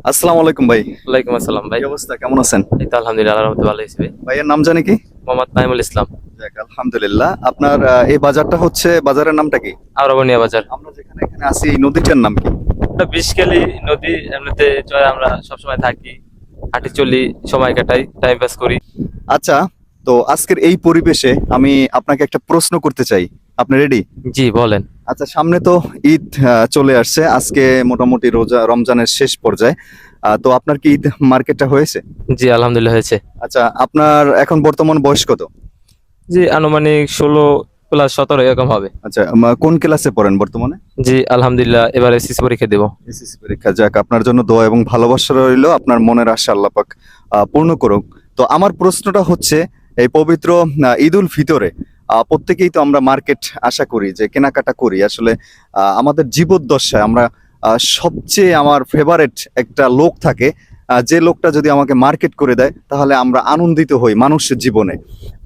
আসসালামু আলাইকুম ভাই। ওয়ালাইকুম আসসালাম ভাই। কি অবস্থা, কেমন আছেন? এই তো আলহামদুলিল্লাহ আল্লাহর রহমতে ভালো আছি ভাই। ভাইয়ের নাম জানি কি? মোহাম্মদ নাইমুল ইসলাম। যাক আলহামদুলিল্লাহ। আপনার এই বাজারটা হচ্ছে, বাজারের নামটা কি? আরবনিয়া বাজার। আমরা যেখানে এখানে আছি এই নদীটার নাম কি? এটা বিষখালী নদী, এমনিতে চয় আমরা সবসময় থাকি, হাঁটি চলি, সময় কাটাই, টাইম পাস করি। আচ্ছা, তো আজকের এই পরিবেশে আমি আপনাকে একটা প্রশ্ন করতে চাই। আপনি রেডি? জি বলেন। আচ্ছা, সামনে তো ঈদ চলে আসছে। আজকে মোটামুটি রমজানের শেষ পর্যায়ে। তো আপনার কি ঈদ মার্কেটটা হয়েছে? জি আলহামদুলিল্লাহ হয়েছে। আচ্ছা, আপনার এখন বর্তমান বয়স কত? জি আনুমানিক 16+17 এরকম হবে। আচ্ছা, কোন ক্লাসে পড়েন বর্তমানে? জি আলহামদুলিল্লাহ এবার এসএসসি পরীক্ষা দেব। এসএসসি পরীক্ষা। যাক, আপনার জন্য দোয়া এবং ভালোবাসা রইলো। আপনার মনের আশা আল্লাহ পাক পূর্ণ করুক। তো আমার প্রশ্নটা হচ্ছে, এই পবিত্র ঈদ উল ফিতরে প্রত্যেকেই তো আমরা মার্কেট আশা করি, যে কেনাকাটা করি। আসলে আমাদের জীবদ্দশায় আমরা সবচেয়ে আমার ফেভারেট একটা লোক থাকে, যে লোকটা যদি আমাকে মার্কেট করে দেয় তাহলে আমরা আনন্দিত হই মানুষের জীবনে।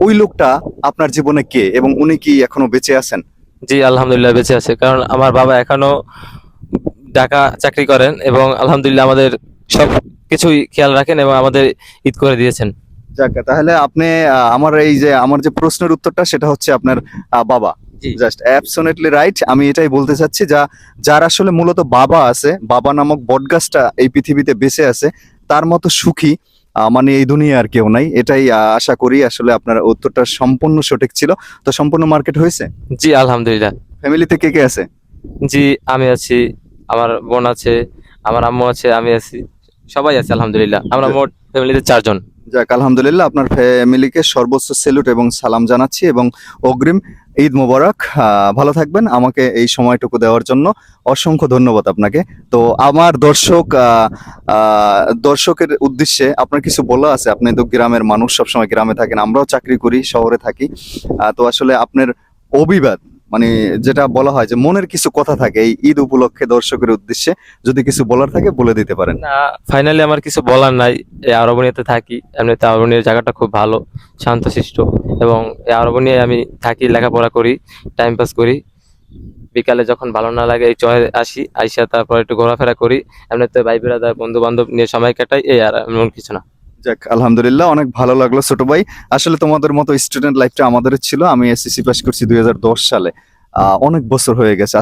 ওই লোকটা আপনার জীবনে কে, এবং উনি কি এখনো বেঁচে আছেন? জি আলহামদুলিল্লাহ বেঁচে আছে, কারণ আমার বাবা এখনো ঢাকা চাকরি করেন এবং আলহামদুলিল্লাহ আমাদের সব কিছুই খেয়াল রাখেন এবং আমাদের ঈদ করে দিয়েছেন। যাক, তাহলে আপনি আমার যে প্রশ্নের উত্তরটা সেটা হচ্ছে আপনার বাবা। জি জাস্ট অ্যাবসলিউটলি রাইট। আমি এটাই বলতে চাচ্ছি, যার আসলে মূলত বাবা আছে, বাবা নামক বটগাছটা এই পৃথিবীতে বেঁচে আছে, তার মতো সুখী মানে এই দুনিয়া আর কেউ নাই। এটাই আশা করি। আসলে আপনার উত্তরটা সম্পূর্ণ সঠিক ছিল। তো সম্পূর্ণ মার্কেট হয়েছে? জি আলহামদুলিল্লাহ। ফ্যামিলিতে কে কে আছে? জি আমি আছি, আমার বোন আছে, আমার আম্মু আছে, আমি আছি, সবাই আছে আলহামদুলিল্লাহ। আমরা মোট ফ্যামিলিতে 4 জন। যাক আলহামদুলিল্লাহ, আপনার ফ্যামিলিকে সর্বোচ্চ স্যালুট এবং সালাম জানাচ্ছি, এবং অগ্রিম ঈদ মোবারক। ভালো থাকবেন। আমাকে এই সময়টুকু দেওয়ার জন্য অসংখ্য ধন্যবাদ আপনাকে। তো আমার দর্শকের উদ্দেশ্যে আপনার কিছু বলা আছে? আপনি তো গ্রামের মানুষ, সবসময় গ্রামে থাকেন, আমরাও চাকরি করি, শহরে থাকি। তো আসলে আপনার অভিবাদ, মানে যেটা বলা হয় যে মনের কিছু কথা থাকে, এই ঈদ উপলক্ষে দর্শকের উদ্দেশ্যে যদি কিছু বলার থাকে বলে দিতে পারেন। না, ফাইনালি আমার কিছু বলার নাই। এই আরবনিয়াতে থাকি, এমনিতে আরবনিয়ার জায়গাটা খুব ভালো, শান্তশিষ্ট, এবং এই আরবনিয়ায় আমি থাকি, লেখাপড়া করি, টাইম পাস করি। বিকালে যখন ভালো না লাগে এই চয়ে আসি, আইসা তারপর একটু ঘোরাফেরা করি, এমনিতে ভাই বিরাদার বন্ধু বান্ধব নিয়ে সময় কাটাই, এই আর এমন কিছু না। যাক আলহামদুলিল্লাহ, অনেক ভালো লাগলো ছোট ভাই। আসলে তোমাদের মতো স্টুডেন্ট লাইফটা আমাদের ছিল। আমি এসএসসি পাস করছি 2010 সালে। অনেক বছর হয়ে গেছে।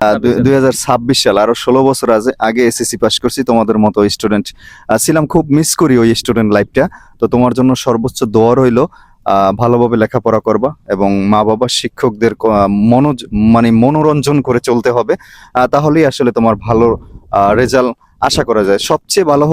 2026 সাল, আরো 16 বছর আগে এসএসসি পাস করছি। তোমাদের মতো স্টুডেন্ট ছিলাম, খুব মিস করি ওই স্টুডেন্ট লাইফটা। তো তোমার জন্য সর্বোচ্চ দোয়া রইলো। ভালোভাবে লেখাপড়া করবা, এবং মা বাবা শিক্ষকদের মানে মনোরঞ্জন করে চলতে হবে। তাহলেই আসলে তোমার ভালো রেজাল্ট আশা করা যায়। সবচেয়ে ভালো